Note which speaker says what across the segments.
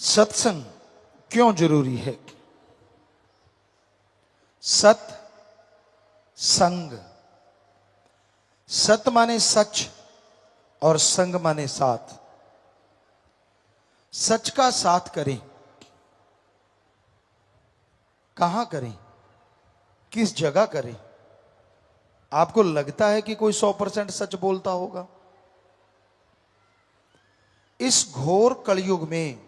Speaker 1: सत्संग क्यों जरूरी है? सत संग, सत माने सच और संग माने साथ। सच का साथ करें, कहां करें, किस जगह करें? आपको लगता है कि कोई 100% सच बोलता होगा? इस घोर कलयुग में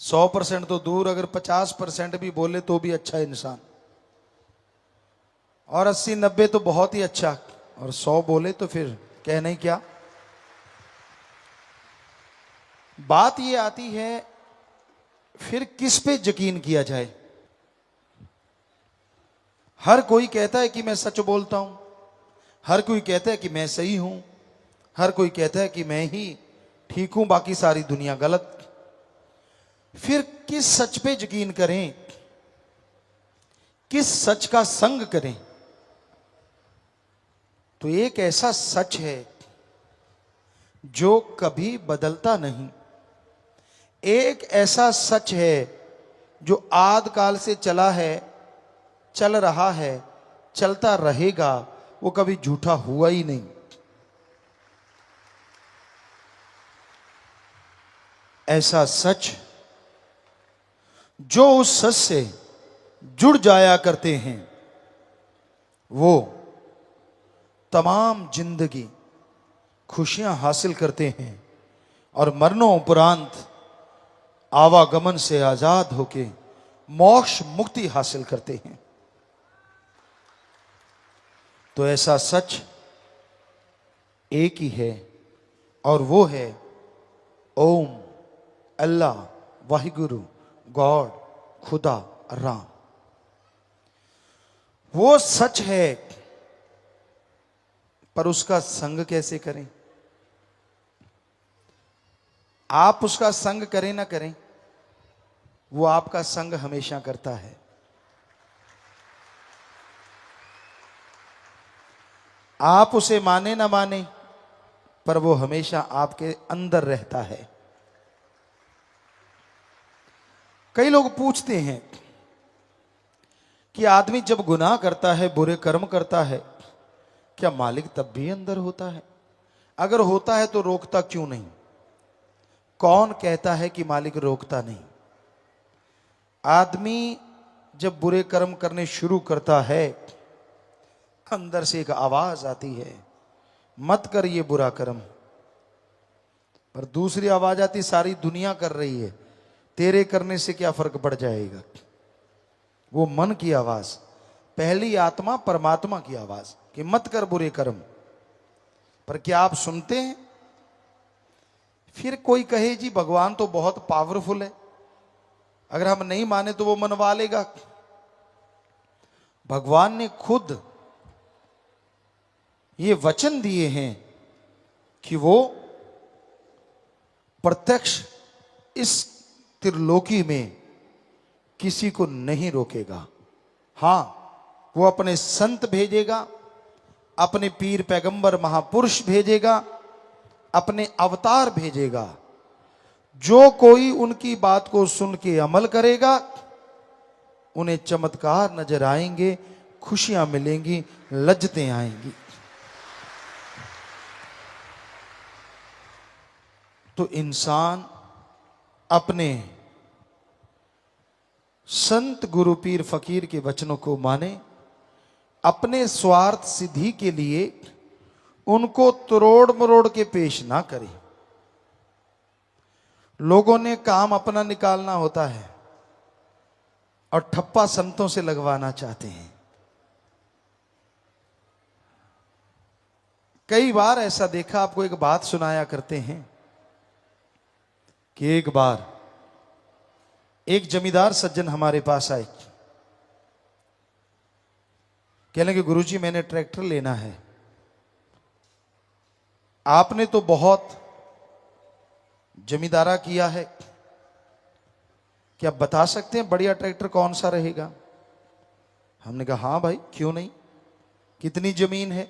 Speaker 1: 100% तो दूर, अगर 50% भी बोले तो भी अच्छा इंसान, और 80-90 तो बहुत ही अच्छा, और 100 बोले तो फिर कहना ही क्या। बात ये आती है फिर किस पे यकीन किया जाए। हर कोई कहता है कि मैं सच बोलता हूं, हर कोई कहता है कि मैं सही हूं, हर कोई कहता है कि मैं ही ठीक हूं, बाकी सारी दुनिया गलत। फिर किस सच पे यकीन करें, किस सच का संग करें? तो एक ऐसा सच है जो कभी बदलता नहीं, एक ऐसा सच है जो आद काल से चला है, चल रहा है, चलता रहेगा, वो कभी झूठा हुआ ही नहीं। ऐसा सच जो उस सच से जुड़ जाया करते हैं, वो तमाम जिंदगी खुशियां हासिल करते हैं और मरणों उपरांत आवागमन से आजाद होके मोक्ष मुक्ति हासिल करते हैं। तो ऐसा सच एक ही है, और वो है ओम, अल्लाह, वाहिगुरु, गॉड, खुदा, राम। वो सच है, पर उसका संग कैसे करें? आप उसका संग करें ना करें, वो आपका संग हमेशा करता है। आप उसे माने ना माने, पर वो हमेशा आपके अंदर रहता है। कई लोग पूछते हैं कि आदमी जब गुनाह करता है, बुरे कर्म करता है, क्या मालिक तब भी अंदर होता है? अगर होता है तो रोकता क्यों नहीं? कौन कहता है कि मालिक रोकता नहीं? आदमी जब बुरे कर्म करने शुरू करता है, अंदर से एक आवाज आती है, मत कर ये बुरा कर्म। पर दूसरी आवाज आती, सारी दुनिया कर रही है, तेरे करने से क्या फर्क पड़ जाएगा? वो मन की आवाज। पहली आत्मा परमात्मा की आवाज कि मत कर बुरे कर्म। पर क्या आप सुनते हैं? फिर कोई कहे जी भगवान तो बहुत पावरफुल है, अगर हम नहीं माने तो वो मनवा लेगा। भगवान ने खुद ये वचन दिए हैं कि वो प्रत्यक्ष इस त्रिलोकी में किसी को नहीं रोकेगा। हां, वो अपने संत भेजेगा, अपने पीर पैगंबर महापुरुष भेजेगा, अपने अवतार भेजेगा। जो कोई उनकी बात को सुन के अमल करेगा, उन्हें चमत्कार नजर आएंगे, खुशियां मिलेंगी, लज्जतें आएंगी। तो इंसान अपने संत गुरु पीर फकीर के वचनों को माने, अपने स्वार्थ सिद्धि के लिए उनको तोड़ मरोड़ के पेश ना करे। लोगों ने काम अपना निकालना होता है और ठप्पा संतों से लगवाना चाहते हैं। कई बार ऐसा देखा, आपको एक बात सुनाया करते हैं कि एक बार एक जमींदार सज्जन हमारे पास आए, कहने लगे गुरुजी मैंने ट्रैक्टर लेना है, आपने तो बहुत जमींदारा किया है, क्या आप बता सकते हैं बढ़िया ट्रैक्टर कौन सा रहेगा? हमने कहा हाँ भाई क्यों नहीं, कितनी जमीन है?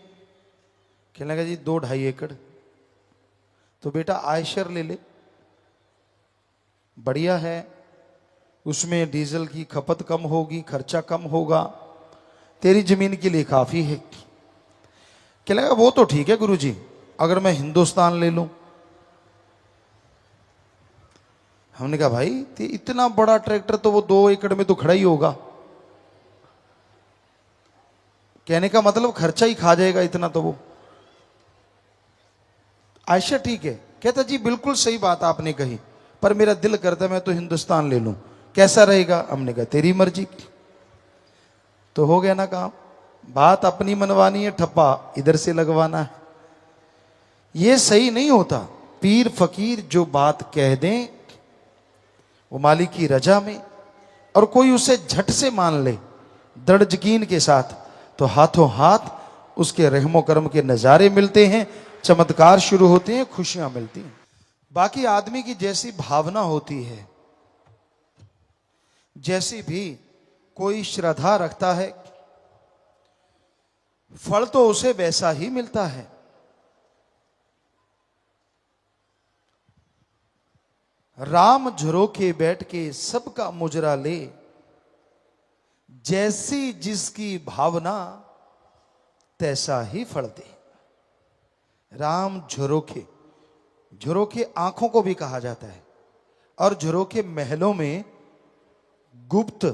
Speaker 1: कहने लगा जी 2-2.5 एकड़। तो बेटा आयशर ले ले। बढ़िया है, उसमें डीजल की खपत कम होगी, खर्चा कम होगा, तेरी जमीन के लिए काफी है। क्या लगा वो तो ठीक है गुरुजी, अगर मैं हिंदुस्तान ले लूं। हमने कहा भाई इतना बड़ा ट्रैक्टर तो वो 2 एकड़ में तो खड़ा ही होगा। कहने का मतलब खर्चा ही खा जाएगा इतना तो वो। आयशा ठीक है, कहता जी बिल्कुल सही बात आपने कही, पर मेरा दिल करता मैं तो हिंदुस्तान ले लूं, कैसा रहेगा। हमने कहा तेरी मर्जी। तो हो गया ना काम, बात अपनी मनवानी है, ठप्पा इधर से लगवाना है। ये सही नहीं होता। पीर फकीर जो बात कह दें वो मालिक की रजा में, और कोई उसे झट से मान ले दृढ़ यकीन के साथ, तो हाथों हाथ उसके रहमो करम के नजारे मिलते हैं, चमत्कार शुरू होते हैं, खुशियां मिलती हैं। बाकी आदमी की जैसी भावना होती है, जैसी भी कोई श्रद्धा रखता है, फल तो उसे वैसा ही मिलता है। राम झरोखे बैठ के सबका मुजरा ले, जैसी जिसकी भावना तैसा ही फल दे। राम झरोखे, झरोखे आंखों को भी कहा जाता है, और झरोखे महलों में गुप्त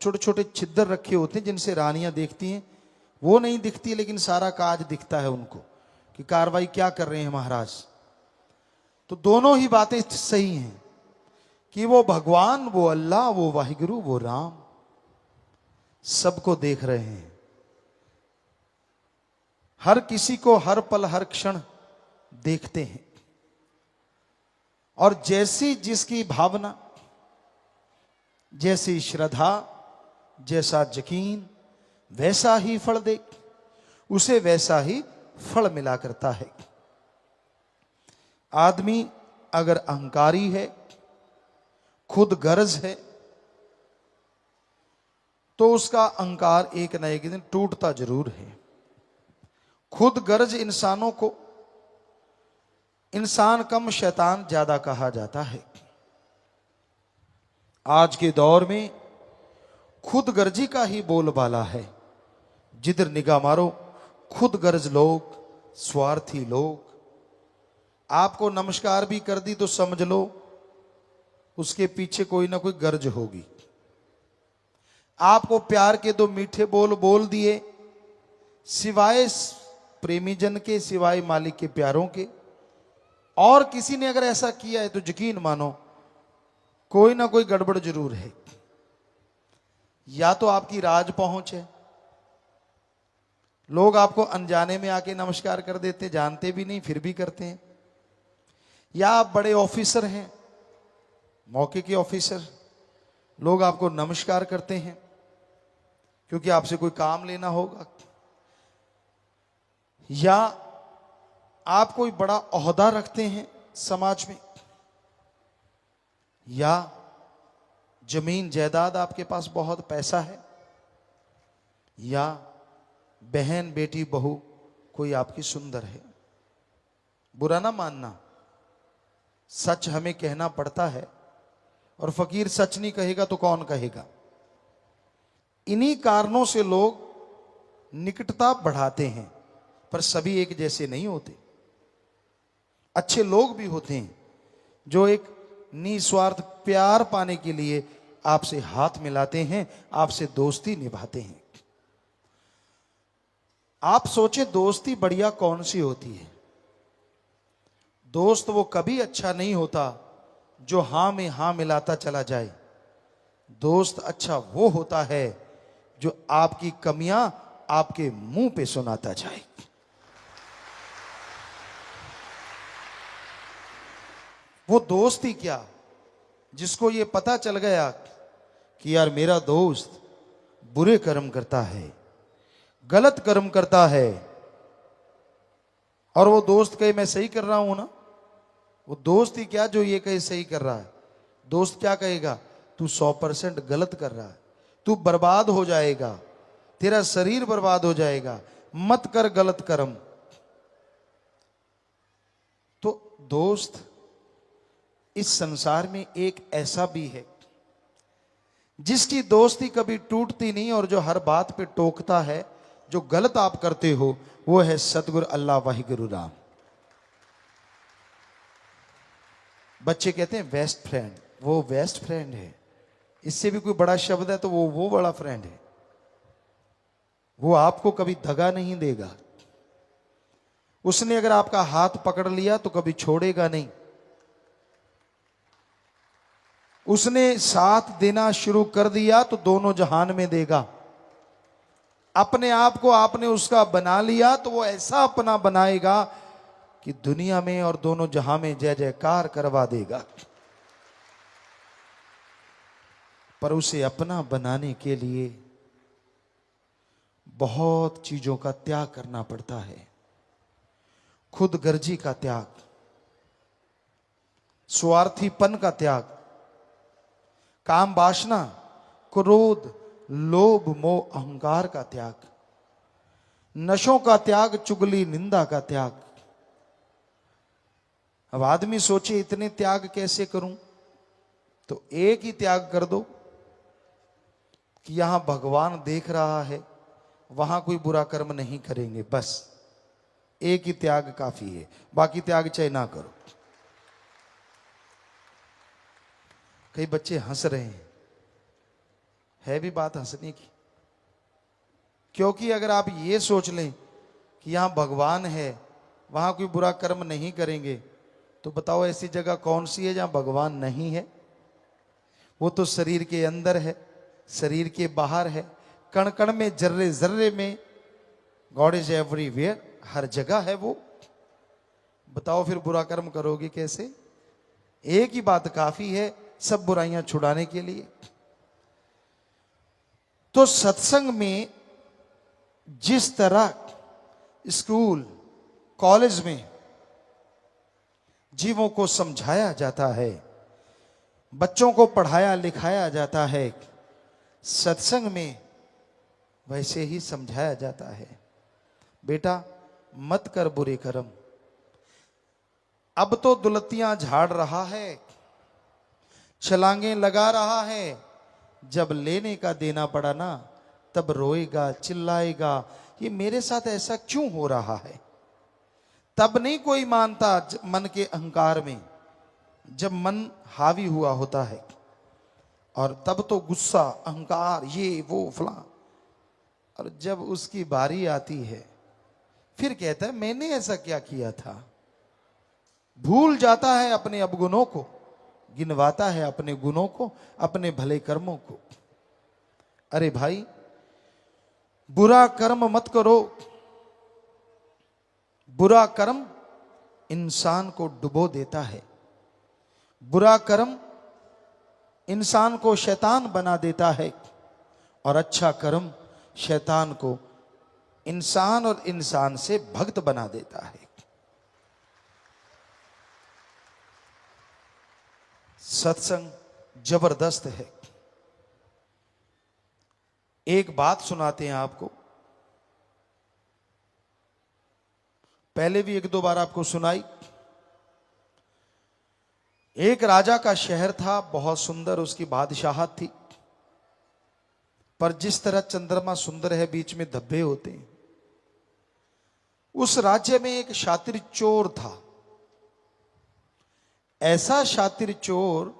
Speaker 1: छोटे छोटे छिद्र रखे होते हैं जिनसे रानियां देखती हैं। वो नहीं दिखती लेकिन सारा काज दिखता है उनको कि कार्रवाई क्या कर रहे हैं महाराज। तो दोनों ही बातें सही हैं कि वो भगवान, वो अल्लाह, वो वाहिगुरु, वो राम सबको देख रहे हैं, हर किसी को हर पल हर क्षण देखते हैं, और जैसी जिसकी भावना, जैसी श्रद्धा, जैसा यकीन, वैसा ही फल दे, उसे वैसा ही फल मिला करता है। आदमी अगर अहंकारी है, खुद गर्ज है, तो उसका अहंकार एक न एक दिन टूटता जरूर है। खुद गर्ज इंसानों को इंसान कम शैतान ज्यादा कहा जाता है। आज के दौर में खुद गर्जी का ही बोलबाला है। जिधर निगाह मारो खुद गर्ज लोग, स्वार्थी लोग। आपको नमस्कार भी कर दी तो समझ लो उसके पीछे कोई ना कोई गर्ज होगी। आपको प्यार के 2 मीठे बोल बोल दिए, सिवाय प्रेमी जन के, सिवाय मालिक के प्यारों के, और किसी ने अगर ऐसा किया है तो यकीन मानो कोई ना कोई गड़बड़ जरूर है। या तो आपकी राज पहुंच है, लोग आपको अनजाने में आके नमस्कार कर देते, जानते भी नहीं फिर भी करते हैं। या आप बड़े ऑफिसर हैं, मौके के ऑफिसर, लोग आपको नमस्कार करते हैं क्योंकि आपसे कोई काम लेना होगा। या आप कोई बड़ा ओहदा रखते हैं समाज में, या जमीन जायदाद आपके पास बहुत पैसा है, या बहन बेटी बहू कोई आपकी सुंदर है। बुरा ना मानना, सच हमें कहना पड़ता है, और फकीर सच नहीं कहेगा तो कौन कहेगा। इन्हीं कारणों से लोग निकटता बढ़ाते हैं, पर सभी एक जैसे नहीं होते। अच्छे लोग भी होते हैं जो एक निस्वार्थ प्यार पाने के लिए आपसे हाथ मिलाते हैं, आपसे दोस्ती निभाते हैं। आप सोचे दोस्ती बढ़िया कौन सी होती है। दोस्त वो कभी अच्छा नहीं होता जो हां में हां मिलाता चला जाए। दोस्त अच्छा वो होता है जो आपकी कमियां आपके मुंह पे सुनाता जाए। वो दोस्त ही क्या जिसको ये पता चल गया कि यार मेरा दोस्त बुरे कर्म करता है, गलत कर्म करता है, और वो दोस्त कहे मैं सही कर रहा हूं ना। वो दोस्त ही क्या जो ये कहे सही कर रहा है। दोस्त क्या कहेगा, तू 100% गलत कर रहा है, तू बर्बाद हो जाएगा, तेरा शरीर बर्बाद हो जाएगा, मत कर गलत कर्म। तो दोस्त इस संसार में एक ऐसा भी है जिसकी दोस्ती कभी टूटती नहीं और जो हर बात पे टोकता है, जो गलत आप करते हो, वो है सतगुरु अल्लाह वाहिगुरु राम। बच्चे कहते हैं बेस्ट फ्रेंड, वो बेस्ट फ्रेंड है। इससे भी कोई बड़ा शब्द है तो वो बड़ा फ्रेंड है। वो आपको कभी दगा नहीं देगा। उसने अगर आपका हाथ पकड़ लिया तो कभी छोड़ेगा नहीं। उसने साथ देना शुरू कर दिया तो दोनों जहान में देगा। अपने आप को आपने उसका बना लिया तो वो ऐसा अपना बनाएगा कि दुनिया में और दोनों जहां में जय जयकार करवा देगा। पर उसे अपना बनाने के लिए बहुत चीजों का त्याग करना पड़ता है। खुद गर्जी का त्याग, स्वार्थीपन का त्याग, काम वासना, क्रोध, लोभ, मोह, अहंकार का त्याग, नशों का त्याग, चुगली निंदा का त्याग। अब आदमी सोचे इतने त्याग कैसे करूं, तो एक ही त्याग कर दो कि यहां भगवान देख रहा है, वहां कोई बुरा कर्म नहीं करेंगे। बस एक ही त्याग काफी है, बाकी त्याग चाहे ना करो। कई बच्चे हंस रहे हैं, है भी बात हंसने की, क्योंकि अगर आप ये सोच लें कि यहां भगवान है, वहां कोई बुरा कर्म नहीं करेंगे, तो बताओ ऐसी जगह कौन सी है जहां भगवान नहीं है? वो तो शरीर के अंदर है, शरीर के बाहर है, कण कण में, जर्रे जर्रे में। गॉड इज एवरीवेयर, हर जगह है वो। बताओ फिर बुरा कर्म करोगे कैसे? एक ही बात काफी है सब बुराइयां छुड़ाने के लिए। तो सत्संग में जिस तरह स्कूल कॉलेज में जीवों को समझाया जाता है, बच्चों को पढ़ाया लिखाया जाता है, सत्संग में वैसे ही समझाया जाता है। बेटा मत कर बुरे कर्म। अब तो दुलतियां झाड़ रहा है, छलांगे लगा रहा है। जब लेने का देना पड़ा ना, तब रोएगा, चिल्लाएगा, ये मेरे साथ ऐसा क्यों हो रहा है। तब नहीं कोई मानता मन के अहंकार में, जब मन हावी हुआ होता है, और तब तो गुस्सा, अहंकार, ये वो फलां। और जब उसकी बारी आती है, फिर कहता है मैंने ऐसा क्या किया था। भूल जाता है अपने अवगुणों को, गिनवाता है अपने गुणों को, अपने भले कर्मों को। अरे भाई, बुरा कर्म मत करो। बुरा कर्म इंसान को डुबो देता है। बुरा कर्म इंसान को शैतान बना देता है, और अच्छा कर्म शैतान को इंसान और इंसान से भक्त बना देता है। सत्संग जबरदस्त है। एक बात सुनाते हैं आपको, पहले भी एक दो बार आपको सुनाई। एक राजा का शहर था, बहुत सुंदर उसकी बादशाहत थी। पर जिस तरह चंद्रमा सुंदर है, बीच में धब्बे होते हैं। उस राज्य में एक शातिर चोर था। ऐसा शातिर चोर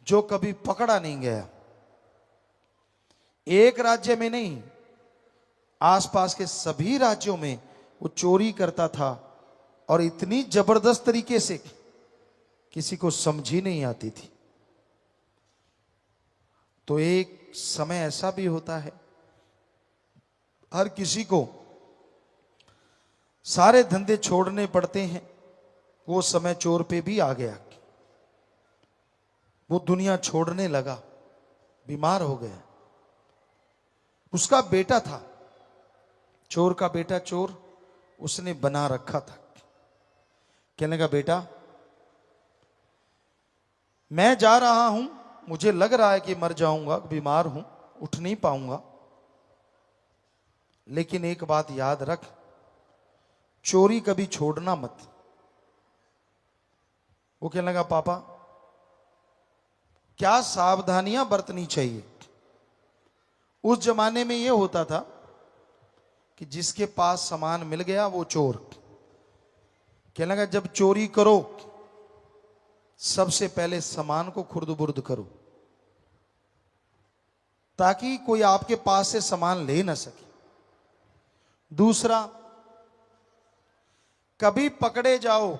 Speaker 1: जो कभी पकड़ा नहीं गया। एक राज्य में नहीं, आसपास के सभी राज्यों में वो चोरी करता था, और इतनी जबरदस्त तरीके से किसी को समझ ही नहीं आती थी। तो एक समय ऐसा भी होता है, हर किसी को सारे धंधे छोड़ने पड़ते हैं। वो समय चोर पे भी आ गया। वो दुनिया छोड़ने लगा, बीमार हो गया। उसका बेटा था, चोर का बेटा चोर, उसने बना रखा था। कहने लगा, बेटा मैं जा रहा हूं, मुझे लग रहा है कि मर जाऊंगा, बीमार हूं, उठ नहीं पाऊंगा, लेकिन एक बात याद रख, चोरी कभी छोड़ना मत। वो कहने लगा पापा क्या सावधानियां बरतनी चाहिए। उस जमाने में यह होता था कि जिसके पास सामान मिल गया वो चोर। कहने लगा जब चोरी करो सबसे पहले सामान को खुर्द बुर्द करो ताकि कोई आपके पास से सामान ले ना सके। दूसरा, कभी पकड़े जाओ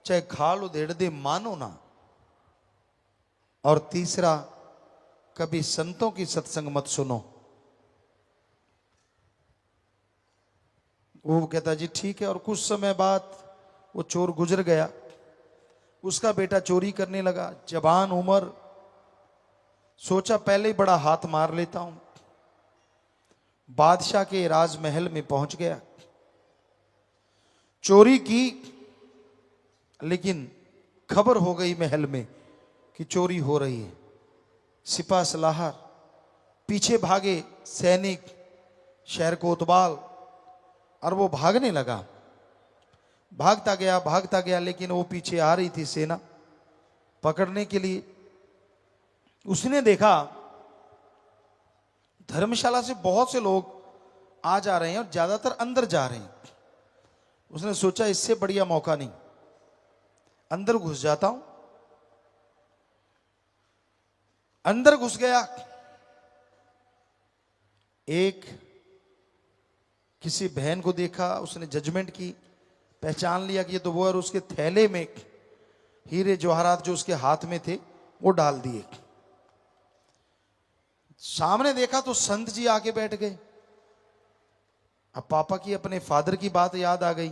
Speaker 1: चाहे खाल उधेड़ दे मानो ना। और तीसरा, कभी संतों की सत्संग मत सुनो। वो कहता जी ठीक है। और कुछ समय बाद वो चोर गुजर गया। उसका बेटा चोरी करने लगा, जवान उम्र, सोचा पहले ही बड़ा हाथ मार लेता हूं। बादशाह के राजमहल में पहुंच गया, चोरी की, लेकिन खबर हो गई महल में कि चोरी हो रही है। सिपा सलाहर पीछे भागे, सैनिक शहर कोतवाल, और वो भागने लगा। भागता गया लेकिन वो पीछे आ रही थी सेना पकड़ने के लिए। उसने देखा धर्मशाला से बहुत से लोग आ जा रहे हैं और ज्यादातर अंदर जा रहे हैं। उसने सोचा इससे बढ़िया मौका नहीं, अंदर घुस जाता हूं। अंदर घुस गया। एक किसी बहन को देखा, उसने जजमेंट की, पहचान लिया कि ये तो वो, और उसके थैले में हीरे जवाहरात जो उसके हाथ में थे वो डाल दिए। सामने देखा तो संत जी आके बैठ गए। अब पापा की, अपने फादर की बात याद आ गई।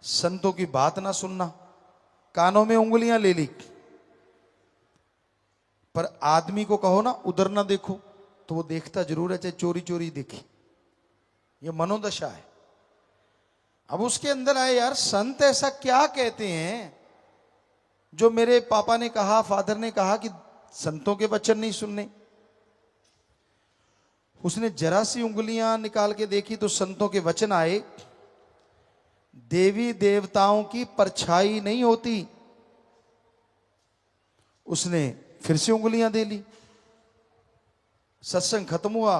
Speaker 1: संतों की बात ना सुनना, कानों में उंगलियां ले ली। पर आदमी को कहो ना उधर ना देखो तो वो देखता जरूर है, चाहे चोरी चोरी देखे। ये मनोदशा है। अब उसके अंदर आए, यार संत ऐसा क्या कहते हैं जो मेरे पापा ने कहा, फादर ने कहा कि संतों के वचन नहीं सुनने। उसने जरा सी उंगलियां निकाल के देखी तो संतों के वचन आए, देवी देवताओं की परछाई नहीं होती। उसने फिर से उंगलियां दे ली। सत्संग खत्म हुआ,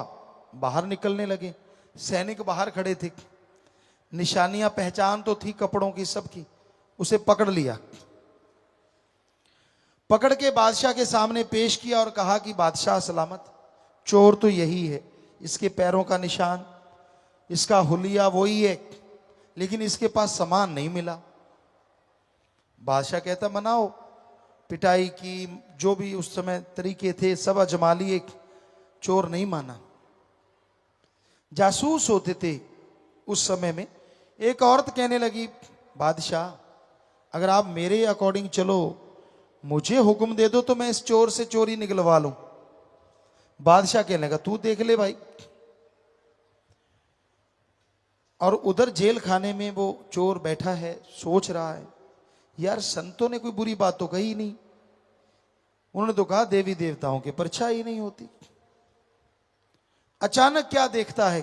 Speaker 1: बाहर निकलने लगे। सैनिक बाहर खड़े थे, निशानियां पहचान तो थी कपड़ों की सबकी। उसे पकड़ लिया, पकड़ के बादशाह के सामने पेश किया और कहा कि बादशाह सलामत, चोर तो यही है, इसके पैरों का निशान, इसका हुलिया वही है, लेकिन इसके पास सामान नहीं मिला। बादशाह कहता मनाओ, पिटाई की, जो भी उस समय तरीके थे सब आजमा लिए, चोर नहीं माना। जासूस होते थे उस समय में। एक औरत कहने लगी, बादशाह अगर आप मेरे अकॉर्डिंग चलो, मुझे हुक्म दे दो तो मैं इस चोर से चोरी निकलवा लूं। बादशाह कहने लगा तू देख ले भाई। और उधर जेल खाने में वो चोर बैठा है, सोच रहा है यार संतों ने कोई बुरी बात तो कही नहीं, उन्होंने तो कहा देवी देवताओं की परछाई नहीं होती। अचानक क्या देखता है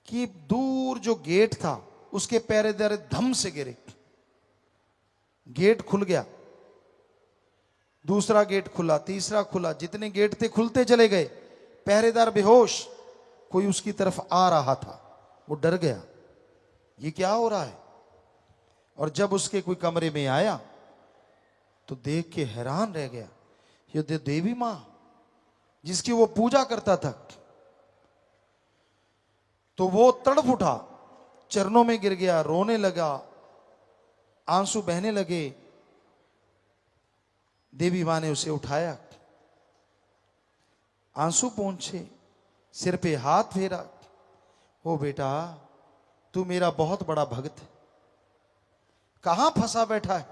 Speaker 1: कि दूर जो गेट था उसके पहरेदार धम से गिरे, गेट खुल गया, दूसरा गेट खुला, तीसरा खुला, जितने गेट थे खुलते चले गए। पहरेदार बेहोश, कोई उसकी तरफ आ रहा था, वो डर गया ये क्या हो रहा है। और जब उसके कोई कमरे में आया तो देख के हैरान रह गया, ये देवी मां जिसकी वो पूजा करता था। तो वो तड़फ उठा, चरणों में गिर गया, रोने लगा, आंसू बहने लगे। देवी मां ने उसे उठाया, आंसू पोंछे, सिर पे हाथ फेरा, ओ बेटा तू मेरा बहुत बड़ा भक्त है, कहां फंसा बैठा है,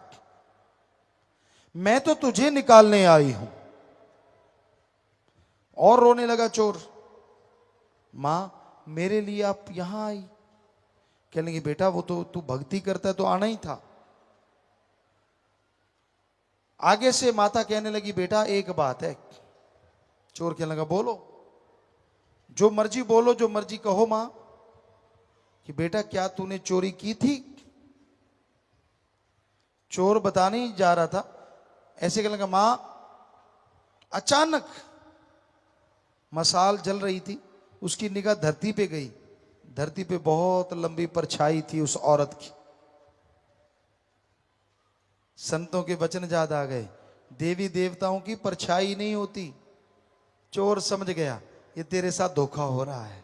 Speaker 1: मैं तो तुझे निकालने आई हूं। और रोने लगा चोर, मां मेरे लिए आप यहां आई। कहने लगी बेटा वो तो तू भक्ति करता है तो आना ही था। आगे से माता कहने लगी बेटा एक बात है। चोर कहने लगा बोलो, जो मर्जी बोलो, जो मर्जी कहो मां। कि बेटा क्या तूने चोरी की थी? चोर बताने ही जा रहा था, ऐसे कहने लगा, मां अचानक मसाल जल रही थी, उसकी निगाह धरती पे गई। धरती पे बहुत लंबी परछाई थी उस औरत की। संतों के वचन याद आ गए, देवी देवताओं की परछाई नहीं होती। चोर समझ गया ये तेरे साथ धोखा हो रहा है।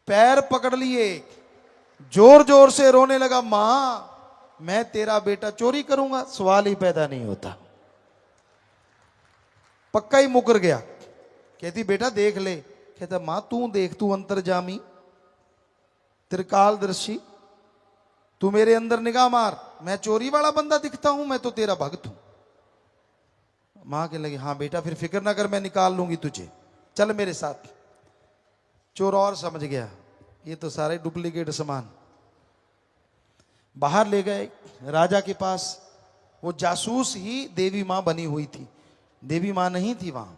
Speaker 1: पैर पकड़ लिए, जोर जोर से रोने लगा, मां मैं तेरा बेटा चोरी करूंगा, सवाल ही पैदा नहीं होता। पक्का ही मुकर गया। कहती बेटा देख ले। कहता मां तू देख, तू अंतर्जामी त्रिकालदर्शी, तू मेरे अंदर निगाह मार, मैं चोरी वाला बंदा दिखता हूं? मैं तो तेरा भक्त हूं। मां कहने लगी हाँ बेटा फिर फिक्र ना कर, मैं निकाल लूंगी तुझे, चल मेरे साथ। चोर और समझ गया ये तो सारे डुप्लीकेट सामान। बाहर ले गए राजा के पास। वो जासूस ही देवी मां बनी हुई थी, देवी मां नहीं थी वहां।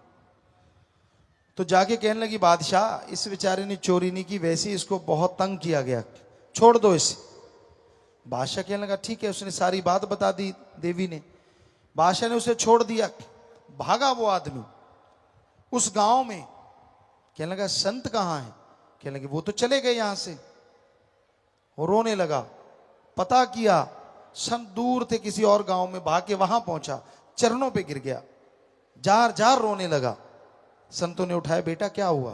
Speaker 1: तो जाके कहने लगी बादशाह इस बेचारे ने चोरी नहीं की, वैसे ही इसको बहुत तंग किया गया, छोड़ दो इसे। बादशाह कहने लगा ठीक है। उसने सारी बात बता दी देवी ने। बादशाह ने उसे छोड़ दिया। भागा वो आदमी उस गांव में। कहने लगा संत कहां है? कहने लगे वो तो चले गए यहां से। वो रोने लगा। पता किया संत दूर थे किसी और गांव में, भाग के वहां पहुंचा, चरणों पे गिर गया, जार जार रोने लगा। संतों ने उठाया, बेटा क्या हुआ?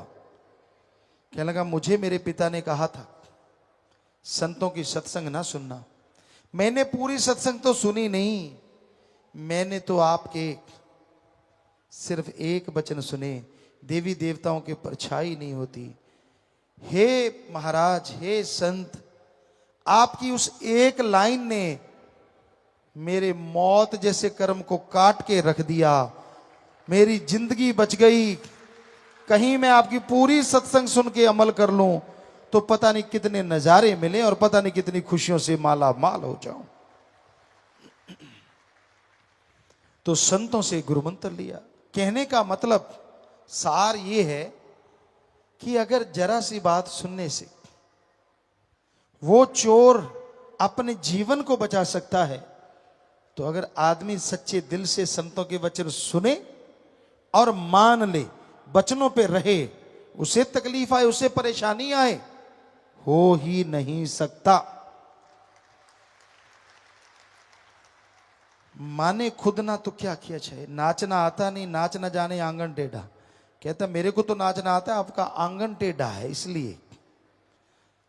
Speaker 1: कहने लगा मुझे मेरे पिता ने कहा था संतों की सत्संग ना सुनना। मैंने पूरी सत्संग तो सुनी नहीं, मैंने तो आपके सिर्फ एक वचन सुने, देवी देवताओं की परछाई नहीं होती। हे महाराज, हे संत, आपकी उस एक लाइन ने मेरे मौत जैसे कर्म को काट के रख दिया, मेरी जिंदगी बच गई। कहीं मैं आपकी पूरी सत्संग सुन के अमल कर लूं तो पता नहीं कितने नजारे मिले और पता नहीं कितनी खुशियों से माला माल हो जाऊं। तो संतों से गुरु मंत्र लिया। कहने का मतलब सार ये है कि अगर जरा सी बात सुनने से वो चोर अपने जीवन को बचा सकता है, तो अगर आदमी सच्चे दिल से संतों के वचन सुने और मान ले, वचनों पे रहे, उसे तकलीफ आए, उसे परेशानी आए, हो ही नहीं सकता। माने खुद ना तो क्या किया जाए। नाचना आता नहीं, नाच ना जाने आंगन टेढ़ा। कहता मेरे को तो नाचना आता है, आपका आंगन टेढ़ा है, इसलिए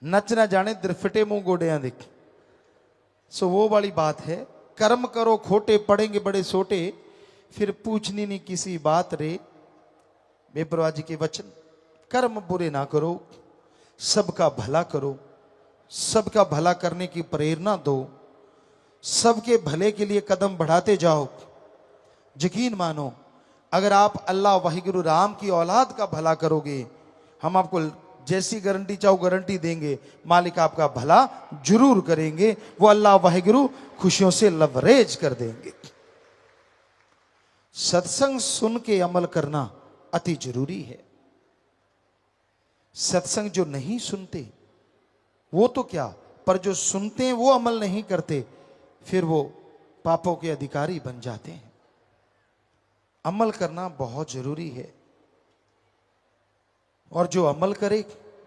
Speaker 1: नच ना जाने द्रफटे मुंह गोड़ियां देख। सो वो वाली बात है, कर्म करो खोटे पड़ेंगे बड़े सोटे, फिर पूछनी नहीं किसी बात रे। बेपरवाह जी के वचन, कर्म बुरे ना करो, सबका भला करो, सबका भला करने की प्रेरणा दो, सबके भले के लिए कदम बढ़ाते जाओ। यकीन मानो अगर आप अल्लाह वाहिगुरु राम की औलाद का भला करोगे, हम आपको जैसी गारंटी चाहो गारंटी देंगे, मालिक आपका भला जरूर करेंगे। वो अल्लाह वाहिगुरु खुशियों से लवरेज कर देंगे। सत्संग सुन के अमल करना अति जरूरी है। सत्संग जो नहीं सुनते वो तो क्या, पर जो सुनते हैं वो अमल नहीं करते, फिर वो पापों के अधिकारी बन जाते हैं। अमल करना बहुत जरूरी है, और जो अमल करे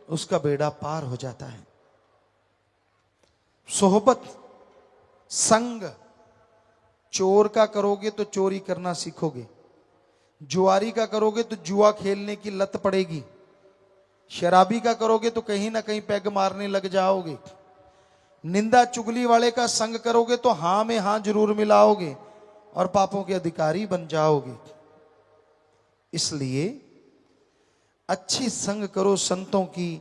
Speaker 1: उसका बेड़ा पार हो जाता है। सोहबत संग, चोर का करोगे तो चोरी करना सीखोगे, जुआरी का करोगे तो जुआ खेलने की लत पड़ेगी, शराबी का करोगे तो कहीं ना कहीं पैग मारने लग जाओगे, निंदा चुगली वाले का संग करोगे तो हां में हां जरूर मिलाओगे और पापों के अधिकारी बन जाओगे। इसलिए अच्छी संग करो, संतों की,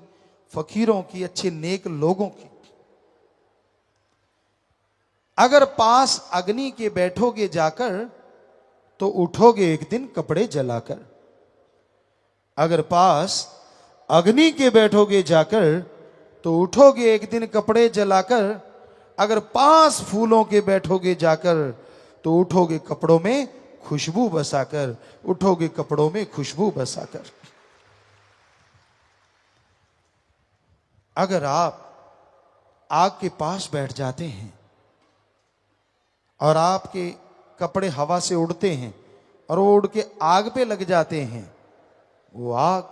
Speaker 1: फकीरों की, अच्छे नेक लोगों की। अगर पास अग्नि के बैठोगे जाकर तो उठोगे एक दिन कपड़े जलाकर। अगर पास अग्नि के बैठोगे जाकर तो उठोगे एक दिन कपड़े जलाकर। अगर पास फूलों के बैठोगे जाकर तो उठोगे कपड़ों में खुशबू बसाकर। उठोगे कपड़ों में खुशबू बसाकर। अगर आप आग के पास बैठ जाते हैं और आपके कपड़े हवा से उड़ते हैं और वो उड़ के आग पे लग जाते हैं, वो आग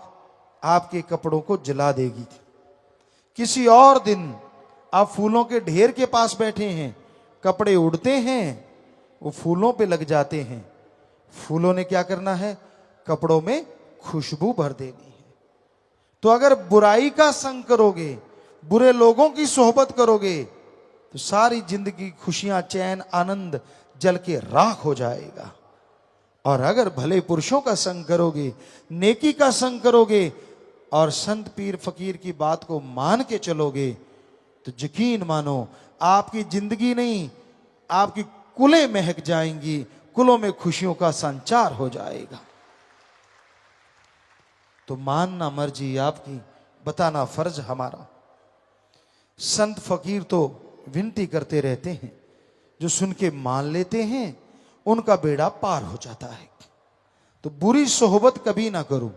Speaker 1: आपके कपड़ों को जला देगी। किसी और दिन आप फूलों के ढेर के पास बैठे हैं, कपड़े उड़ते हैं, वो फूलों पे लग जाते हैं। फूलों ने क्या करना है? कपड़ों में खुशबू भर देनी है। तो अगर बुराई का संग करोगे, बुरे लोगों की सोहबत करोगे, तो सारी जिंदगी खुशियां, चैन, आनंद जल के राख हो जाएगा। और अगर भले पुरुषों का संग करोगे, नेकी का संग करोगे और संत पीर फकीर की बात को मान के चलोगे, तो यकीन मानो आपकी जिंदगी नहीं, आपकी कुलें महक जाएंगी, कुलों में खुशियों का संचार हो जाएगा। तो मानना मर्जी आपकी, बताना फर्ज हमारा। संत फकीर तो विनती करते रहते हैं, जो सुन के मान लेते हैं उनका बेड़ा पार हो जाता है। तो बुरी सोहबत कभी ना करो,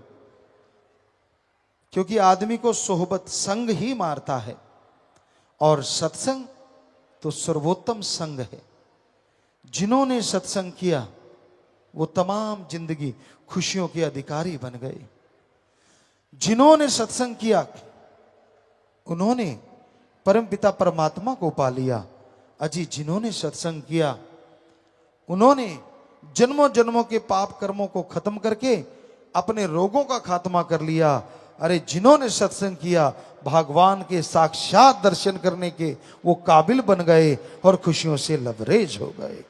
Speaker 1: क्योंकि आदमी को सोहबत संग ही मारता है, और सत्संग तो सर्वोत्तम संग है। जिन्होंने सत्संग किया वो तमाम जिंदगी खुशियों के अधिकारी बन गए। जिन्होंने सत्संग किया उन्होंने परमपिता परमात्मा को पा लिया। अजी जिन्होंने सत्संग किया उन्होंने जन्मों जन्मों के पाप कर्मों को खत्म करके अपने रोगों का खात्मा कर लिया। अरे जिन्होंने सत्संग किया भगवान के साक्षात दर्शन करने के वो काबिल बन गए और खुशियों से लबरेज हो गए।